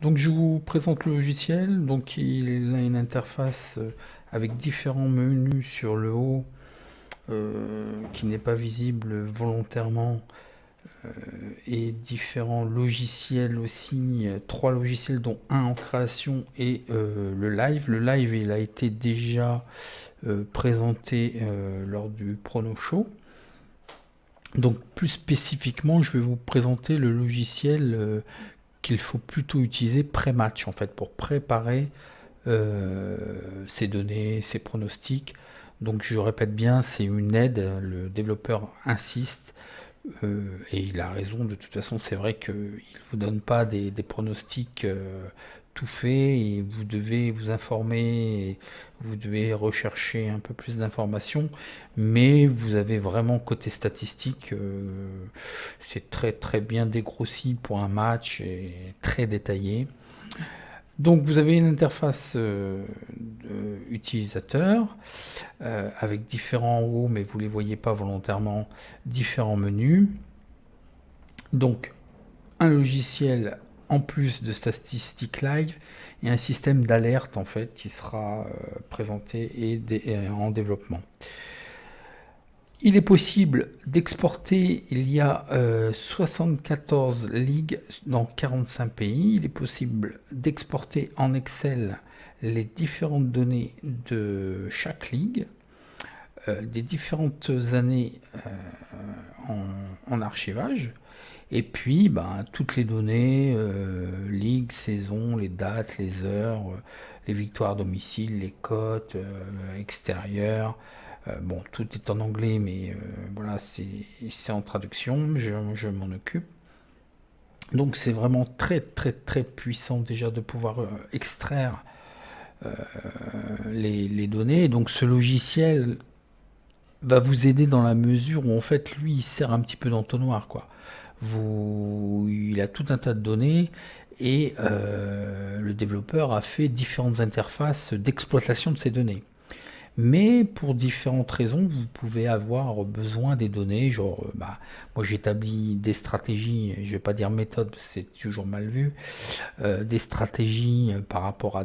Donc je vous présente le logiciel. Donc il a une interface avec différents menus sur le haut qui n'est pas visible volontairement et différents logiciels aussi, trois logiciels dont un en création et le live. Le live il a été déjà présenté lors du Prono Show. Donc plus spécifiquement, je vais vous présenter le logiciel qu'il faut plutôt utiliser pré-match en fait pour préparer ces données, ces pronostics. Donc je répète bien, c'est une aide, le développeur insiste et il a raison, de toute façon c'est vrai qu'il ne vous donne pas des pronostics tout faits et vous devez vous informer, et vous devez rechercher un peu plus d'informations, mais vous avez vraiment côté statistique, c'est très très bien dégrossi pour un match et très détaillé. Donc vous avez une interface utilisateur avec différents en haut, mais vous ne les voyez pas volontairement, différents menus. Donc un logiciel en plus de statistiques live et un système d'alerte en fait qui sera présenté et en développement. Il est possible d'exporter, il y a 74 ligues dans 45 pays. Il est possible d'exporter en Excel les différentes données de chaque ligue, des différentes années en archivage, et puis toutes les données, ligue, saison, les dates, les heures, les victoires à domicile, les cotes extérieures. Bon, tout est en anglais, mais voilà, c'est en traduction, je m'en occupe. Donc c'est vraiment très très très puissant déjà de pouvoir extraire les données. Donc ce logiciel va vous aider dans la mesure où en fait lui il sert un petit peu d'entonnoir quoi. Il a tout un tas de données et le développeur a fait différentes interfaces d'exploitation de ces données. Mais pour différentes raisons, vous pouvez avoir besoin des données, genre, moi j'établis des stratégies, je vais pas dire méthode, c'est toujours mal vu, des stratégies par rapport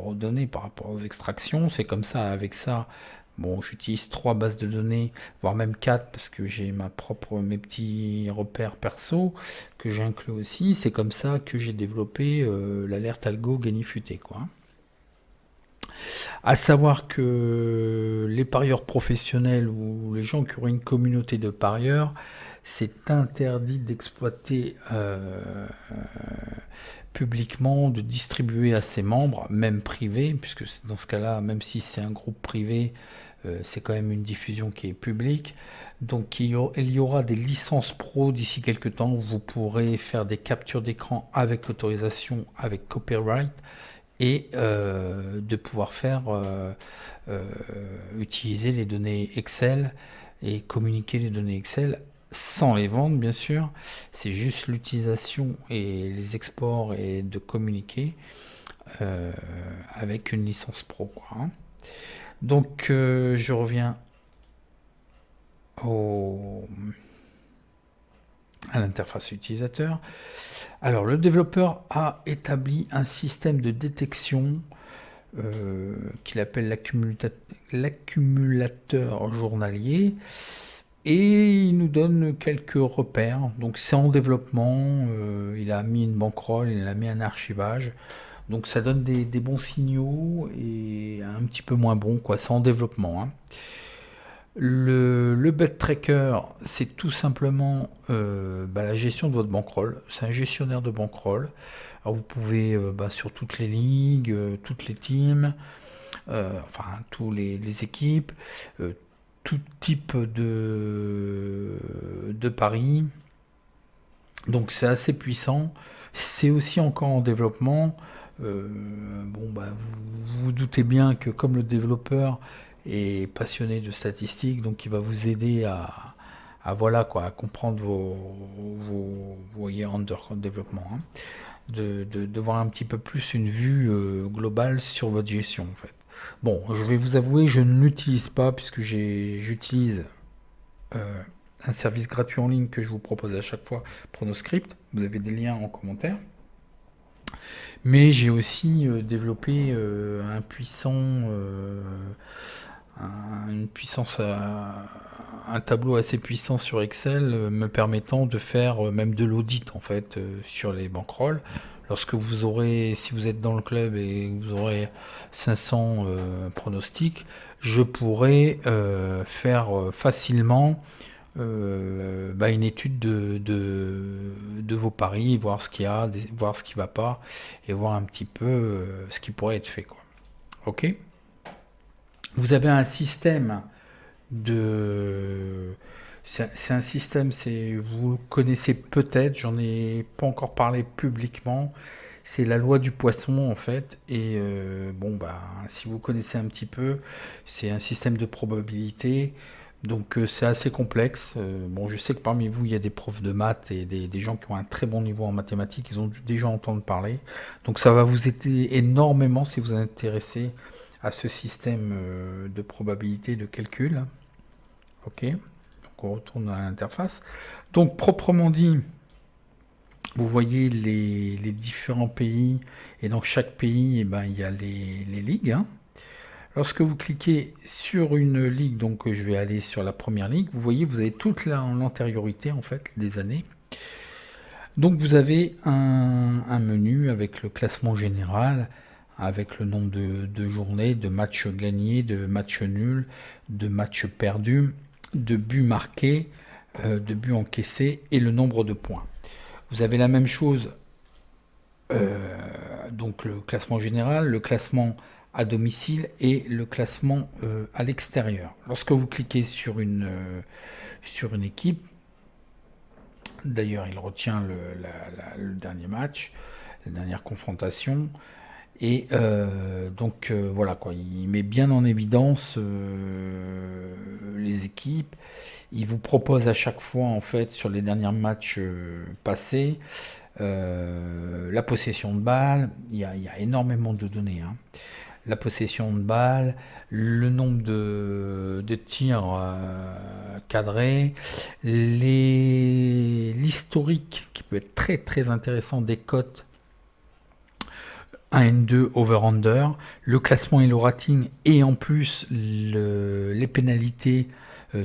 aux données, par rapport aux extractions, c'est comme ça, avec ça, bon, j'utilise 3 bases de données, voire même 4, parce que j'ai mes petits repères perso, que j'inclus aussi, c'est comme ça que j'ai développé l'alerte algo Ganifuté, quoi. À savoir que les parieurs professionnels ou les gens qui auraient une communauté de parieurs, c'est interdit d'exploiter publiquement, de distribuer à ses membres, même privés, puisque dans ce cas-là, même si c'est un groupe privé, c'est quand même une diffusion qui est publique. Donc il y aura des licences pro d'ici quelques temps. Vous pourrez faire des captures d'écran avec autorisation, avec copyright et de pouvoir faire utiliser les données Excel et communiquer les données Excel sans les vendre bien sûr, c'est juste l'utilisation et les exports et de communiquer euh, avec une licence pro quoi, hein. Donc je reviens au, à l'interface utilisateur. Alors le développeur a établi un système de détection qu'il appelle l'accumulateur journalier et il nous donne quelques repères. Donc c'est en développement, il a mis une banquerolle, il a mis un archivage. Donc ça donne des bons signaux et un petit peu moins bon, quoi. C'est en développement, hein. Le bet tracker, c'est tout simplement la gestion de votre bankroll. C'est un gestionnaire de bankroll. Alors vous pouvez sur toutes les ligues, toutes les teams, enfin tous les équipes, tout type de paris. Donc c'est assez puissant. C'est aussi encore en développement. Vous vous doutez bien que comme le développeur est passionné de statistiques, donc il va vous aider voilà quoi, à comprendre vous voyez en développement, hein, de voir un petit peu plus une vue globale sur votre gestion en fait. Bon, je vais vous avouer, je ne l'utilise pas puisque j'utilise euh, un service gratuit en ligne que je vous propose à chaque fois, Pronoscript. Vous avez des liens en commentaire. Mais j'ai aussi développé une puissance, un tableau assez puissant sur Excel me permettant de faire même de l'audit en fait sur les bankrolls. Lorsque vous aurez, si vous êtes dans le club et que vous aurez 500 pronostics, je pourrais faire facilement une étude de vos paris, voir ce qu'il y a, voir ce qui va pas, et voir un petit peu ce qui pourrait être fait, quoi. Ok? Vous avez un système de... C'est un système, vous le connaissez peut-être, j'en ai pas encore parlé publiquement. C'est la loi du poisson en fait. Et si vous connaissez un petit peu, c'est un système de probabilité. Donc c'est assez complexe. Bon, je sais que parmi vous, il y a des profs de maths et des gens qui ont un très bon niveau en mathématiques. Ils ont dû déjà entendre parler. Donc ça va vous aider énormément si vous vous intéressez à ce système de probabilité de calcul. Ok, donc on retourne à l'interface. Donc proprement dit, vous voyez les différents pays, et dans chaque pays, il y a les ligues. Hein. Lorsque vous cliquez sur une ligue, donc je vais aller sur la première ligue, vous voyez, vous avez toute l'antériorité en fait des années. Donc vous avez un menu avec le classement général, avec le nombre de journées, de matchs gagnés, de matchs nuls, de matchs perdus, de buts marqués, de buts encaissés et le nombre de points. Vous avez la même chose, donc le classement général, le classement à domicile et le classement à l'extérieur. Lorsque vous cliquez sur une équipe, d'ailleurs il retient le dernier match, la dernière confrontation, et voilà quoi, il met bien en évidence les équipes. Il vous propose à chaque fois en fait sur les derniers matchs passés la possession de balle. Il y a énormément de données. Hein. La possession de balle, le nombre de tirs cadrés, l'historique qui peut être très très intéressant des cotes 1 N2 over-under, le classement et le rating, et en plus les pénalités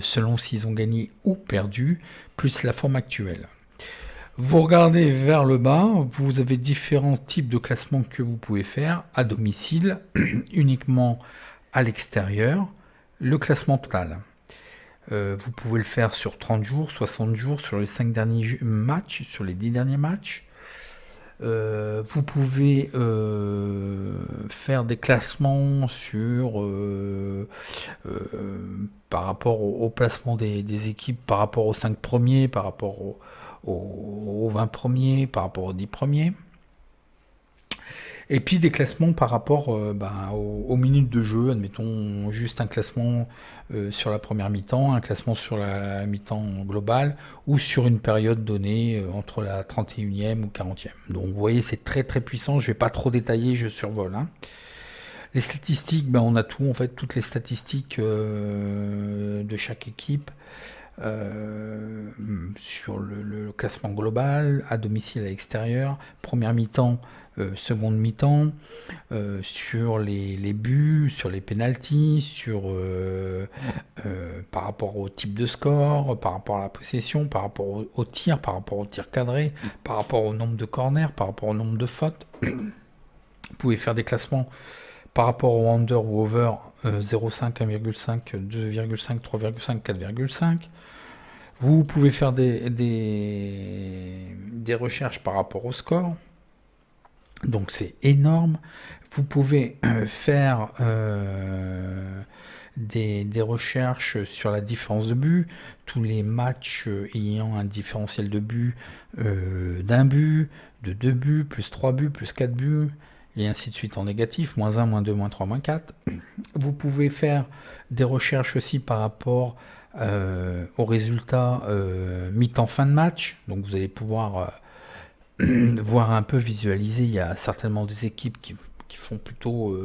selon s'ils ont gagné ou perdu, plus la forme actuelle. Vous regardez vers le bas, vous avez différents types de classements que vous pouvez faire à domicile, uniquement à l'extérieur, le classement total. Vous pouvez le faire sur 30 jours, 60 jours, sur les 5 derniers matchs, sur les 10 derniers matchs. Vous pouvez faire des classements par rapport au placement des équipes, par rapport aux 5 premiers, par rapport aux 20 premiers, par rapport aux 10 premiers. Et puis des classements par rapport aux minutes de jeu, admettons juste un classement sur la première mi-temps, un classement sur la mi-temps globale, ou sur une période donnée entre la 31e ou 40e. Donc vous voyez, c'est très très puissant, je ne vais pas trop détailler, je survole. Hein. Les statistiques, on a tout, en fait, toutes les statistiques de chaque équipe. Sur le classement global, à domicile, à l'extérieur, première mi-temps, seconde mi-temps, sur les buts, sur les pénaltys, par rapport au type de score, par rapport à la possession, par rapport au tir, par rapport au tir cadré, par rapport au nombre de corners, par rapport au nombre de fautes. Vous pouvez faire des classements par rapport au under ou over 0,5, 1,5, 2,5, 3,5, 4,5. Vous pouvez faire des recherches par rapport au score. Donc c'est énorme. Vous pouvez faire des recherches sur la différence de but. Tous les matchs ayant un différentiel de but d'un but, de 2 buts, plus 3 buts, plus 4 buts, et ainsi de suite en négatif, moins 1, moins 2, moins 3, moins 4. Vous pouvez faire des recherches aussi par rapport aux résultats mi-temps fin de match. Donc vous allez pouvoir voir un peu, visualiser. Il y a certainement des équipes qui font plutôt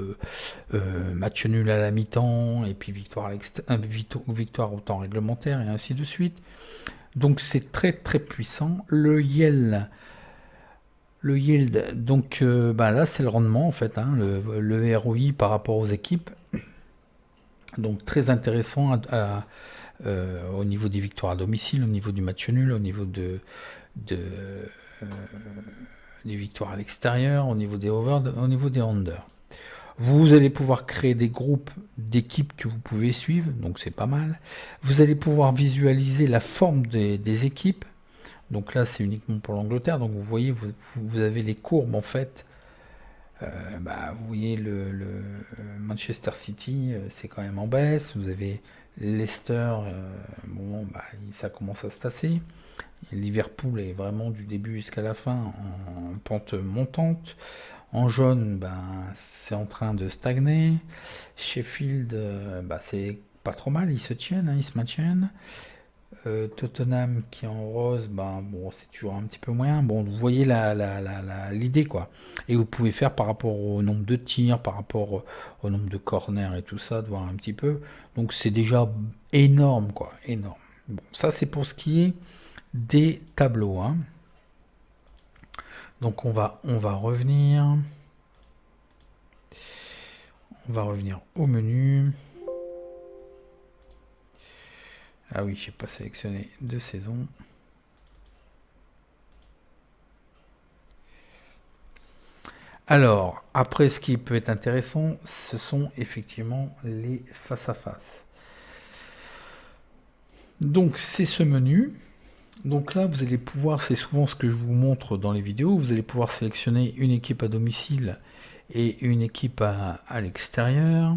match nul à la mi-temps et puis victoire au temps réglementaire et ainsi de suite. Donc c'est très très puissant. Le YEL Le yield, donc bah là c'est le rendement en fait, hein, le ROI par rapport aux équipes. Donc très intéressant au niveau des victoires à domicile, au niveau du match nul, au niveau de, euh, des victoires à l'extérieur, au niveau des over, au niveau des under. Vous allez pouvoir créer des groupes d'équipes que vous pouvez suivre, donc c'est pas mal. Vous allez pouvoir visualiser la forme des équipes. Donc là, c'est uniquement pour l'Angleterre. Donc vous voyez, vous avez les courbes en fait. Vous voyez le Manchester City, c'est quand même en baisse. Vous avez Leicester, ça commence à se tasser. Liverpool est vraiment du début jusqu'à la fin en pente montante. En jaune, c'est en train de stagner. Sheffield, c'est pas trop mal, ils se tiennent, hein, ils se maintiennent. Tottenham qui est en rose, c'est toujours un petit peu moyen. Bon, vous voyez l'idée, quoi. Et vous pouvez faire par rapport au nombre de tirs, par rapport au nombre de corners et tout ça, de voir un petit peu. Donc c'est déjà énorme, quoi, énorme. Bon, ça c'est pour ce qui est des tableaux, hein. Donc on va revenir. On va revenir au menu. Ah oui, j'ai pas sélectionné de saison. Alors, après, ce qui peut être intéressant, ce sont effectivement les face-à-face. Donc, c'est ce menu. Donc là, vous allez pouvoir, c'est souvent ce que je vous montre dans les vidéos, vous allez pouvoir sélectionner une équipe à domicile et une équipe à l'extérieur.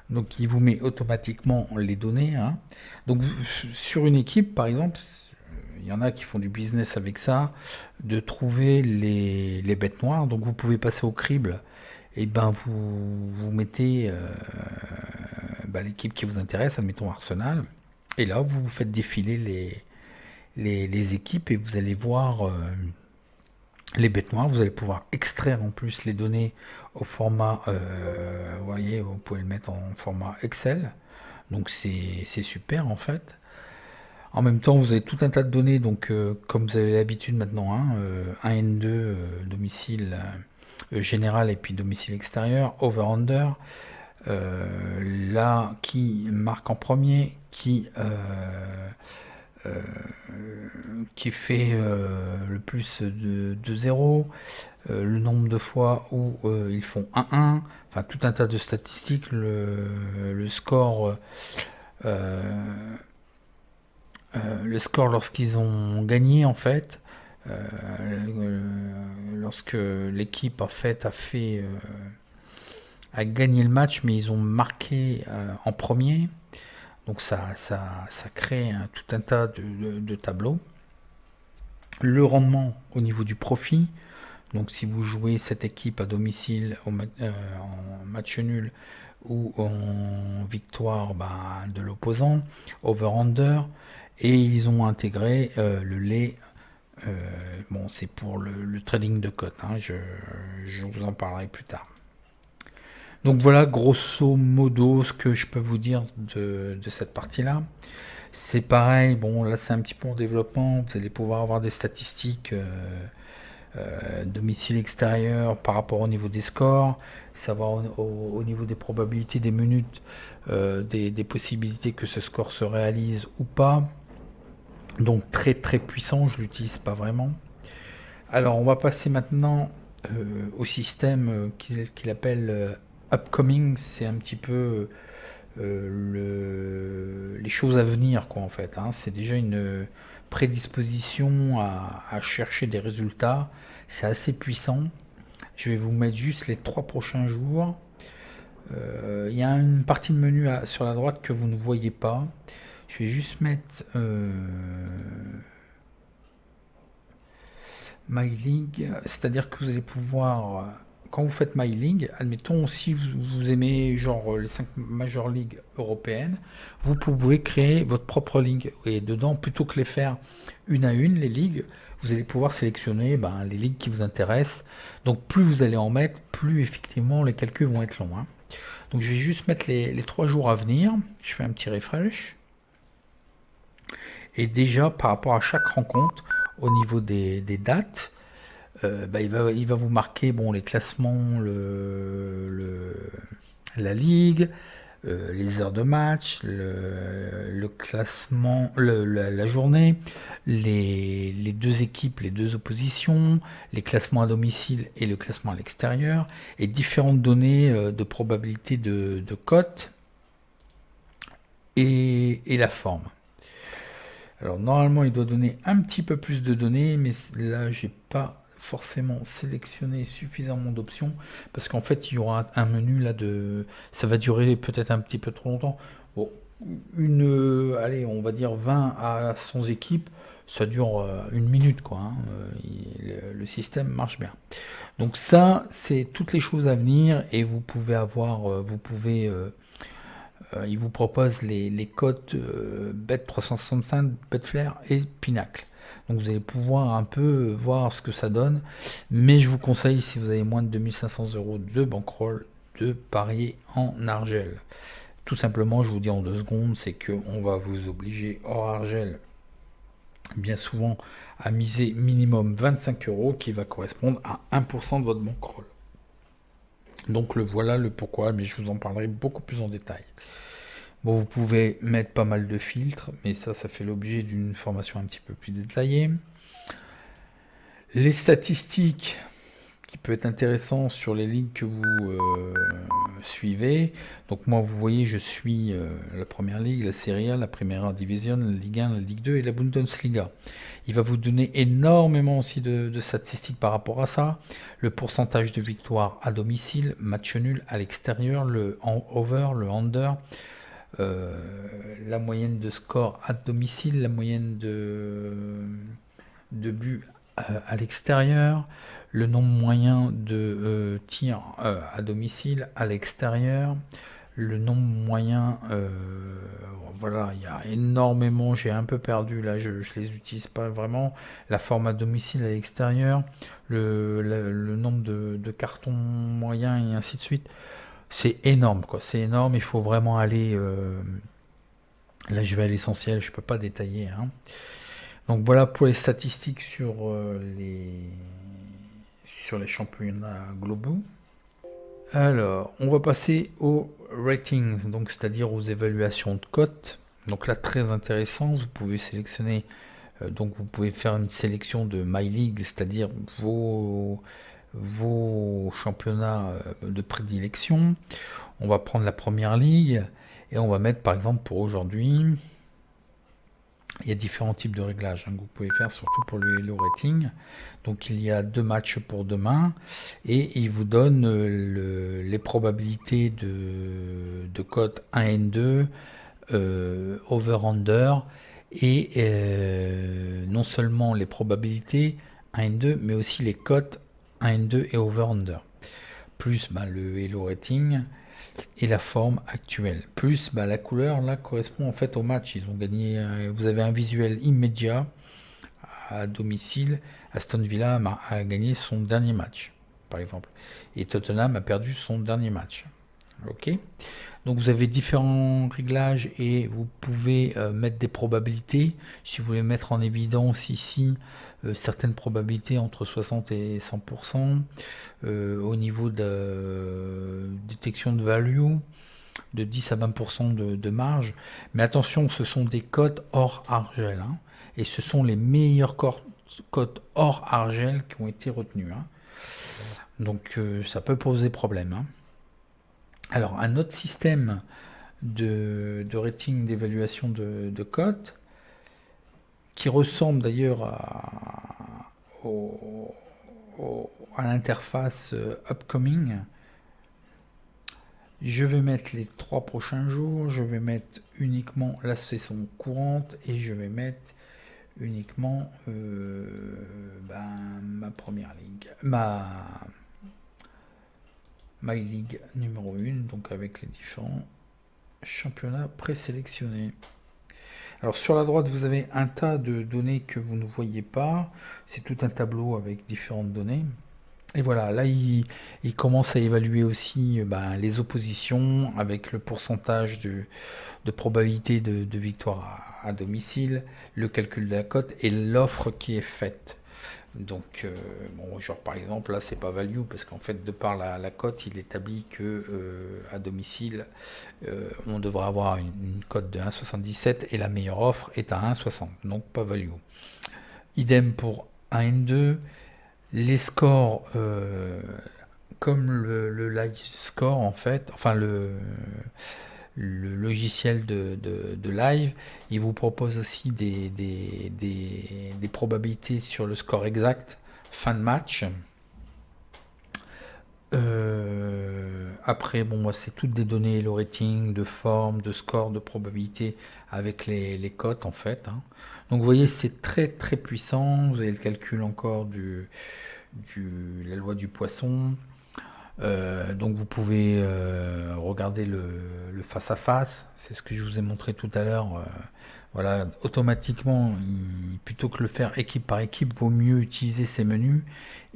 Donc, il vous met automatiquement les données, hein. Donc, sur une équipe, par exemple, il y en a qui font du business avec ça, de trouver les bêtes noires. Donc, vous pouvez passer au crible. Et vous mettez l'équipe qui vous intéresse, admettons Arsenal. Et là, vous faites défiler les équipes et vous allez voir les bêtes noires. Vous allez pouvoir extraire en plus les données au format, vous voyez, vous pouvez le mettre en format Excel. Donc c'est super en fait. En même temps, vous avez tout un tas de données, donc comme vous avez l'habitude maintenant, hein, 1N2, domicile général et puis domicile extérieur, over-under. Là, qui marque en premier, qui fait le plus de 0, le nombre de fois où ils font 1-1, enfin tout un tas de statistiques, le score lorsqu'ils ont gagné en fait, lorsque l'équipe a gagné le match, mais ils ont marqué en premier. Donc ça crée tout un tas de tableaux. Le rendement au niveau du profit. Donc si vous jouez cette équipe à domicile en match nul ou en victoire de l'opposant, over-under. Et ils ont intégré le lait. C'est pour le trading de cote, hein, je vous en parlerai plus tard. Donc voilà grosso modo ce que je peux vous dire de cette partie-là. C'est pareil, bon là c'est un petit peu en développement, vous allez pouvoir avoir des statistiques domicile extérieur par rapport au niveau des scores, savoir au niveau des probabilités des minutes, des possibilités que ce score se réalise ou pas. Donc très très puissant, je l'utilise pas vraiment. Alors on va passer maintenant au système qu'il appelle upcoming, c'est un petit peu les choses à venir quoi en fait, hein. C'est déjà une prédisposition à chercher des résultats, c'est assez puissant. Je vais vous mettre juste les 3 prochains jours. Il y a une partie de menu sur la droite que vous ne voyez pas. Je vais juste mettre My League, c'est-à-dire que vous allez pouvoir, quand vous faites My League, admettons si vous aimez genre les 5 Major League européennes, vous pouvez créer votre propre ligue. Et dedans, plutôt que les faire une à une, les ligues, vous allez pouvoir sélectionner les ligues qui vous intéressent. Donc plus vous allez en mettre, plus effectivement les calculs vont être longs, hein. Donc je vais juste mettre les 3 jours à venir. Je fais un petit refresh. Et déjà, par rapport à chaque rencontre, au niveau des dates, il va vous marquer bon, les classements, la ligue, les heures de match, le classement, la journée, les deux équipes, les deux oppositions, les classements à domicile et le classement à l'extérieur, et différentes données de probabilité de cote et la forme. Alors normalement il doit donner un petit peu plus de données, mais là j'ai pas forcément sélectionné suffisamment d'options parce qu'en fait il y aura un menu là ça va durer peut-être un petit peu trop longtemps. Bon, allez, on va dire 20 à 100 équipes, ça dure une minute quoi, hein. Le système marche bien. Donc ça c'est toutes les choses à venir et vous pouvez il vous propose les cotes Bet365, Betflair et Pinacle. Donc vous allez pouvoir un peu voir ce que ça donne. Mais je vous conseille, si vous avez moins de 2500 € de bankroll, de parier en argel. Tout simplement, je vous dis en 2 secondes, c'est qu'on va vous obliger hors argel, bien souvent, à miser minimum 25 € qui va correspondre à 1% de votre bankroll. Donc voilà le pourquoi, mais je vous en parlerai beaucoup plus en détail. Bon, vous pouvez mettre pas mal de filtres, mais ça fait l'objet d'une formation un petit peu plus détaillée. Les statistiques, qui peut être intéressant sur les ligues que vous suivez. Donc moi, vous voyez, je suis la première ligue, la Serie A, la Primera Division, la Ligue 1, la Ligue 2 et la Bundesliga. Il va vous donner énormément aussi de statistiques par rapport à ça. Le pourcentage de victoires à domicile, match nul à l'extérieur, le over, le under, la moyenne de score à domicile, la moyenne de buts à l'extérieur, le nombre moyen de tirs à domicile, à l'extérieur, le nombre moyen, voilà, il y a énormément, j'ai un peu perdu là, je les utilise pas vraiment, la forme à domicile, à l'extérieur, le nombre de cartons moyens et ainsi de suite. C'est énorme, quoi. C'est énorme. Il faut vraiment aller. Là, je vais à l'essentiel. Je peux pas détailler, hein. Donc voilà pour les statistiques sur les championnats globaux. Alors, on va passer aux ratings, donc c'est-à-dire aux évaluations de cotes. Donc là, très intéressant. Vous pouvez sélectionner. Donc vous pouvez faire une sélection de My League, c'est-à-dire vos championnats de prédilection. On va prendre la première ligue et on va mettre par exemple pour aujourd'hui. Il y a différents types de réglages que vous pouvez faire, surtout pour le Hello Rating. Donc il y a 2 matchs pour demain et il vous donne les probabilités de cote 1 et 2, over-under, et non seulement les probabilités 1 et 2, mais aussi les cotes 1 et 2 et over-under. Plus le Hello Rating et la forme actuelle. Plus la couleur là correspond en fait au match. Ils ont gagné. Vous avez un visuel immédiat à domicile. Aston Villa a gagné son dernier match, par exemple, et Tottenham a perdu son dernier match. Ok. Donc vous avez différents réglages et vous pouvez mettre des probabilités. Si vous voulez mettre en évidence ici certaines probabilités entre 60 et 100%, au niveau de détection de value, de 10 à 20% de marge. Mais attention, ce sont des cotes hors argel, hein, et ce sont les meilleures cotes hors argel qui ont été retenues, hein. Donc ça peut poser problème, hein. Alors, un autre système de rating d'évaluation de cotes, qui ressemble d'ailleurs à l'interface Upcoming. Je vais mettre les 3 prochains jours, je vais mettre uniquement la saison courante et je vais mettre uniquement ma première ligue, My League numéro 1, donc avec les différents championnats présélectionnés. Alors sur la droite, vous avez un tas de données que vous ne voyez pas. C'est tout un tableau avec différentes données. Et voilà, là, il commence à évaluer aussi les oppositions avec le pourcentage de probabilité de victoire à domicile, le calcul de la cote et l'offre qui est faite. Donc, bon, genre par exemple, là, c'est pas value parce qu'en fait, de par la cote, il établit que à domicile, on devrait avoir une cote de 1,77 et la meilleure offre est à 1,60, donc pas value. Idem pour 1N2, les scores, comme le live score en fait, enfin le logiciel de live, il vous propose aussi des probabilités sur le score exact fin de match. Après, bon, moi, c'est toutes des données, le rating, de forme, de score, de probabilité avec les cotes en fait. Hein. Donc vous voyez, c'est très très puissant. Vous avez le calcul encore la loi du poisson. Donc vous pouvez regarder le face à face, c'est ce que je vous ai montré tout à l'heure. Voilà, automatiquement, plutôt que le faire équipe par équipe, vaut mieux utiliser ces menus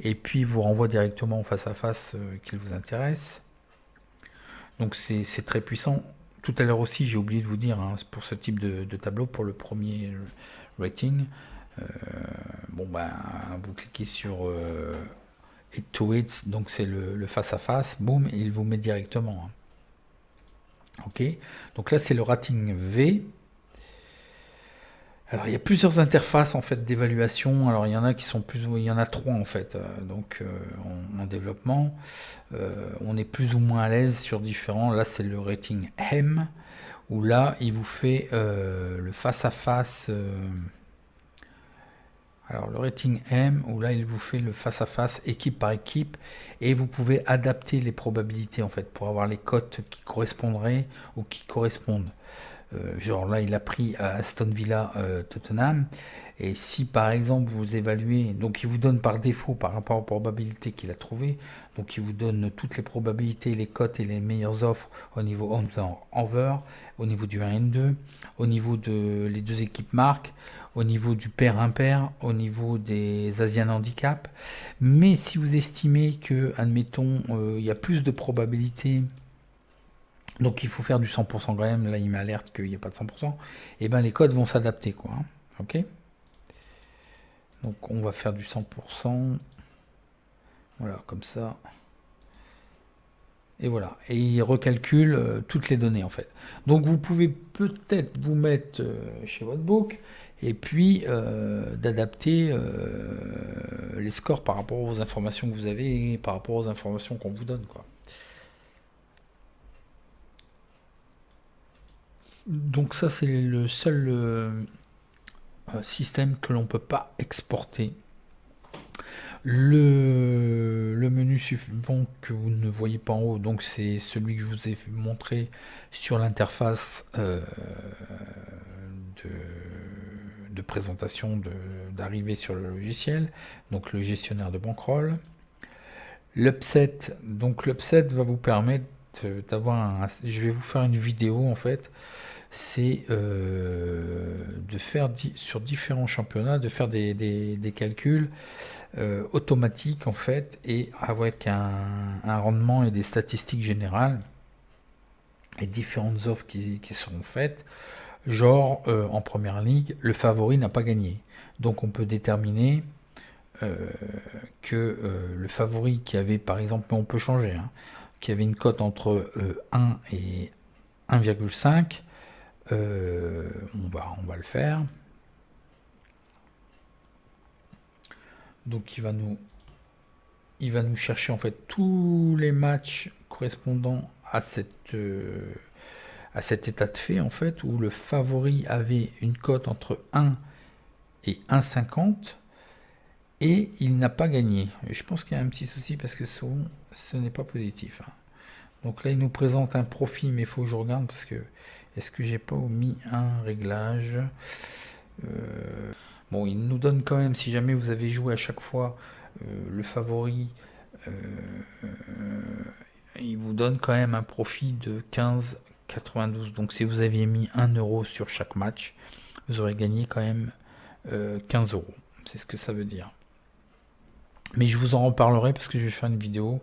et puis vous renvoie directement au face à face qu'il vous intéresse. Donc c'est très puissant. Tout à l'heure aussi, j'ai oublié de vous dire, hein, pour ce type de tableau, pour le premier rating, bon ben vous cliquez sur It to It, donc c'est le face à face, boum, et il vous met directement. Hein. Ok, donc là c'est le rating V. Alors il y a plusieurs interfaces en fait d'évaluation. Alors il y en a qui sont il y en a 3 en fait. Donc en développement, on est plus ou moins à l'aise sur différents. Là c'est le rating M où là il vous fait le face à face. Alors le rating M, où là il vous fait le face-à-face équipe par équipe, et vous pouvez adapter les probabilités en fait pour avoir les cotes qui correspondraient ou qui correspondent. Genre là il a pris Aston Villa Tottenham, et si par exemple vous évaluez, donc il vous donne par défaut par rapport aux probabilités qu'il a trouvées, donc il vous donne toutes les probabilités, les cotes et les meilleures offres au niveau over, au niveau du 1N2, au niveau de les deux équipes marques, au niveau du pair-impair, au niveau des Asian Handicap. Mais si vous estimez que, admettons, il y a plus de probabilités, donc il faut faire du 100% quand même, là il m'alerte qu'il n'y a pas de 100%, et ben les codes vont s'adapter, quoi. Hein. Ok. Donc on va faire du 100%. Voilà, comme ça. Et voilà. Et il recalcule toutes les données en fait. Donc vous pouvez peut-être vous mettre chez votre book et puis d'adapter les scores par rapport aux informations que vous avez et par rapport aux informations qu'on vous donne, quoi. Donc ça c'est le seul système que l'on peut pas exporter. Le menu suivant que vous ne voyez pas en haut, donc c'est celui que je vous ai montré sur l'interface de présentation d'arrivée sur le logiciel, donc le gestionnaire de bankroll. L'upset, donc l'upset va vous permettre d'avoir je vais vous faire une vidéo en fait, c'est de faire sur différents championnats, de faire des calculs automatiques en fait, et avec un rendement et des statistiques générales et différentes offres qui seront faites. Genre en première ligue, le favori n'a pas gagné. Donc on peut déterminer que le favori qui avait par exemple, mais on peut changer, hein, qui avait une cote entre 1 et 1,5, on va le faire. Donc il va nous chercher en fait tous les matchs correspondant à cet état de fait en fait, où le favori avait une cote entre 1 et 1,50 et il n'a pas gagné. Et je pense qu'il y a un petit souci parce que souvent ce n'est pas positif. Hein. Donc là il nous présente un profit, mais il faut que je regarde parce que est-ce que j'ai pas omis un réglage Bon, il nous donne quand même, si jamais vous avez joué à chaque fois le favori, il vous donne quand même un profit de 15,92. Donc si vous aviez mis 1 euro sur chaque match, vous aurez gagné quand même 15 euros. C'est ce que ça veut dire. Mais je vous en reparlerai parce que je vais faire une vidéo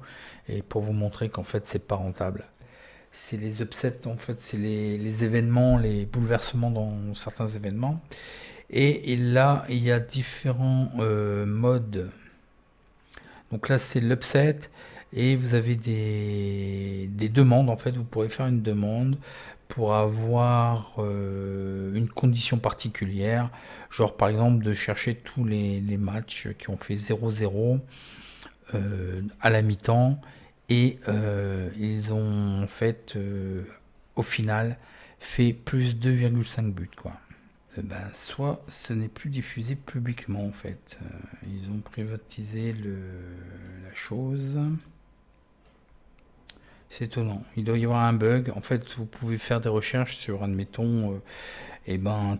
et pour vous montrer qu'en fait c'est pas rentable. C'est les upsets, en fait c'est les événements, les bouleversements dans certains événements. Et là, il y a différents modes. Donc là, c'est l'upset. Et vous avez des demandes. En fait, vous pourrez faire une demande pour avoir une condition particulière. Genre, par exemple, de chercher tous les matchs qui ont fait 0-0 à la mi-temps. Et ils ont en fait, au final, fait plus 2,5 buts, quoi. Soit ce n'est plus diffusé publiquement en fait. Ils ont privatisé la chose. C'est étonnant. Il doit y avoir un bug. En fait, vous pouvez faire des recherches sur, admettons,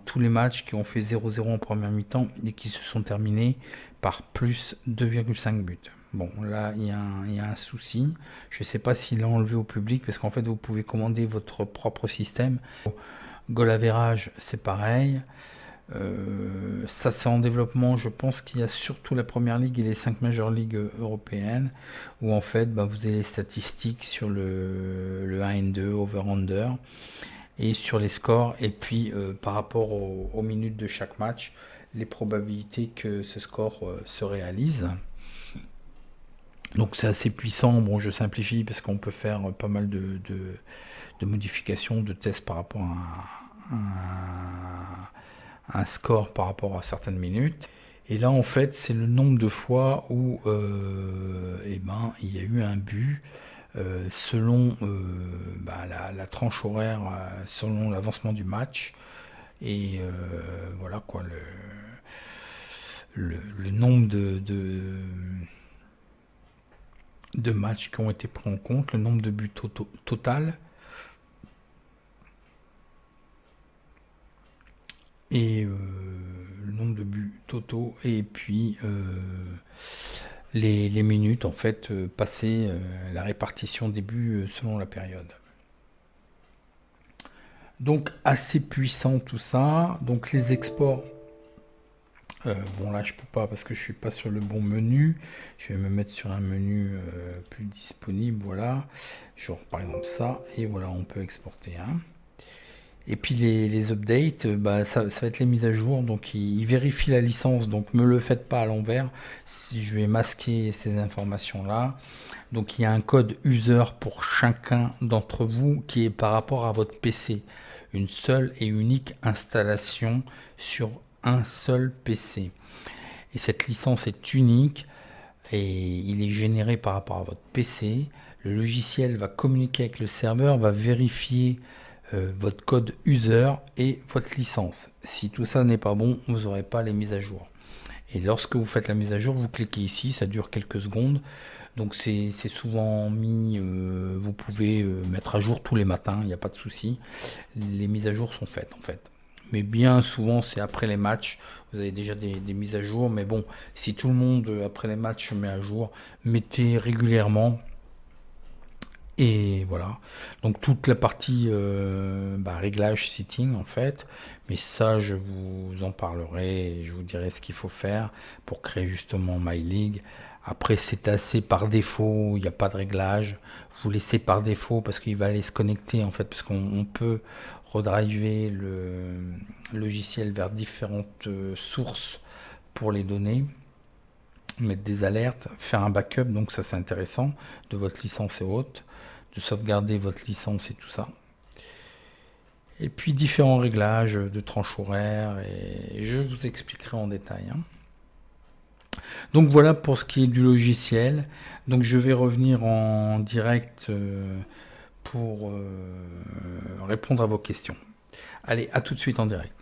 tous les matchs qui ont fait 0-0 en première mi-temps et qui se sont terminés par plus 2,5 buts. Bon, là, il y a un souci. Je ne sais pas s'il l'a enlevé au public parce qu'en fait, vous pouvez commander votre propre système. Goal average, c'est pareil. Ça, c'est en développement. Je pense qu'il y a surtout la première ligue et les 5 major ligues européennes où en fait vous avez les statistiques sur le 1 2, over-under et sur les scores. Et puis par rapport aux minutes de chaque match, les probabilités que ce score se réalise. Donc c'est assez puissant. Bon, je simplifie parce qu'on peut faire pas mal de modifications, de tests par rapport à un score par rapport à certaines minutes. Et là, en fait, c'est le nombre de fois où il y a eu un but selon la tranche horaire, selon l'avancement du match. Et voilà quoi, le nombre de matchs qui ont été pris en compte, le nombre de buts total. Et le nombre de buts totaux et puis les minutes en fait passées, la répartition des buts selon la période. Donc assez puissant tout ça. Donc les exports, bon là je peux pas parce que je suis pas sur le bon menu. Je vais me mettre sur un menu plus disponible, voilà. Genre par exemple ça, et voilà, on peut exporter. Et puis les updates, ça va être les mises à jour. Donc il vérifie la licence, donc ne me le faites pas à l'envers. Si je vais masquer ces informations-là. Donc il y a un code user pour chacun d'entre vous qui est par rapport à votre PC. Une seule et unique installation sur un seul PC. Et cette licence est unique et il est généré par rapport à votre PC. Le logiciel va communiquer avec le serveur, va vérifier votre code user et votre licence. Si tout ça n'est pas bon, vous n'aurez pas les mises à jour. Et lorsque vous faites la mise à jour, vous cliquez ici, ça dure quelques secondes. Donc c'est souvent mis, vous pouvez mettre à jour tous les matins, il n'y a pas de souci. Les mises à jour sont faites en fait. Mais bien souvent c'est après les matchs, vous avez déjà des mises à jour. Mais bon, si tout le monde après les matchs se met à jour, mettez régulièrement. Et voilà, donc toute la partie réglage setting en fait, mais ça je vous en parlerai et je vous dirai ce qu'il faut faire pour créer justement MyLeague. Après c'est assez par défaut, il n'y a pas de réglage, vous laissez par défaut parce qu'il va aller se connecter en fait, parce qu'on peut redriver le logiciel vers différentes sources pour les données, mettre des alertes, faire un backup, donc ça c'est intéressant, de votre licence et autres, de sauvegarder votre licence et tout ça. Et puis différents réglages de tranche horaire, et je vous expliquerai en détail. Donc voilà pour ce qui est du logiciel. Donc je vais revenir en direct pour répondre à vos questions. Allez, à tout de suite en direct.